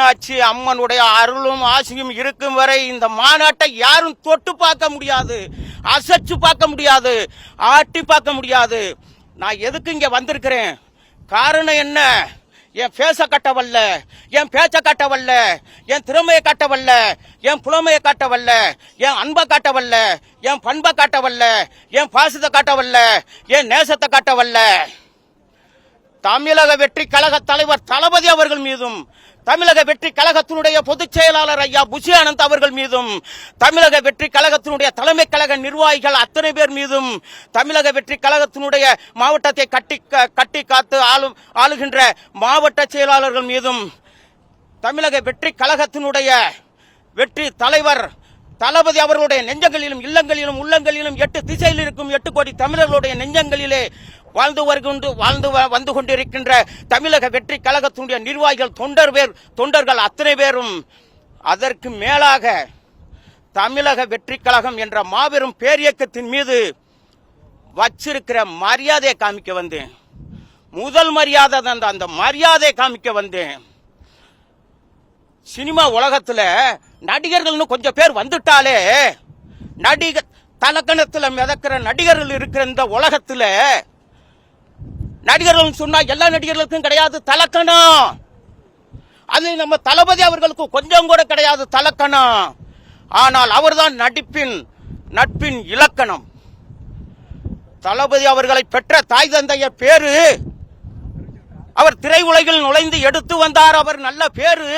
மீனாட்சி அம்மனுடைய அருளும் ஆசியும் இருக்கும் வரை இந்த மாநாட்டை யாரும் தொட்டு பார்க்க முடியாது, அசைச்சு பார்க்க முடியாது, ஆட்டி பார்க்க முடியாது. நான் எதுக்கு இங்க வந்திருக்கிறேன்? காரணம் என்ன? என் பேச கட்டவல்ல, என் பேச்ச கட்டவல்ல, என் திறமையை காட்டவல்ல, என் புலமையை காட்டவல்ல, என் அன்பை காட்டவல்ல, என் பண்பை காட்டவல்ல, என் பாசத்தை காட்டவல்ல, என் நேசத்தை காட்டவல்ல. தமிழக வெற்றி கழக தலைவர் தளபதி அவர்கள் மீதும், தமிழக வெற்றி கழகத்தினுடைய பொதுச் செயலாளர் ஐயா புஷி ஆனந்த் அவர்கள் மீதும், தமிழக வெற்றி கழகத்தினுடைய தலைமை கழக நிர்வாகிகள் அத்தனை பேர் மீதும், தமிழக வெற்றி கழகத்தினுடைய மாவட்டத்தை கட்டி காத்து ஆளுகின்ற மாவட்ட செயலாளர்கள் மீதும், தமிழக வெற்றி கழகத்தினுடைய வெற்றி தலைவர் தளபதி அவர்களுடைய நெஞ்சங்களிலும் இல்லங்களிலும் உள்ளங்களிலும் 8 திசையில் இருக்கும் 8 கோடி தமிழர்களுடைய நெஞ்சங்களிலே வந்து கொண்டிருக்கின்ற தமிழக வெற்றி கழகத்தினுடைய நிர்வாகிகள் தொண்டர்கள் அத்தனை பேரும், அதற்கு மேலாக தமிழக வெற்றி கழகம் என்ற மாபெரும் பேரியக்கத்தின் மீது வச்சிருக்கிற மரியாதையை காமிக்க வந்தேன். முதல் மரியாதை அந்த மரியாதையை காமிக்க வந்தேன். சினிமா உலகத்துல நடிகர்கள் கொஞ்சம் பேர் வந்துட்டாலே, நடிகர் தலக்கணத்துல மிதக்கிற நடிகர்கள் இருக்கிற இந்த உலகத்துல, நடிகர்கள் சொன்னா எல்லா நடிகர்களுக்கும் கிடையாது தலக்கணம். அது நம்ம தளபதி அவர்களுக்கு கொஞ்சம் கூட கிடையாது தலக்கணம். ஆனால் அவர்தான் நட்பின் இலக்கணம். தளபதி அவர்களை பெற்ற தாய் தந்தையர் பேரு, அவர் திரையுலகில் நுழைந்து எடுத்து வந்தார், அவர் நல்ல பேரு.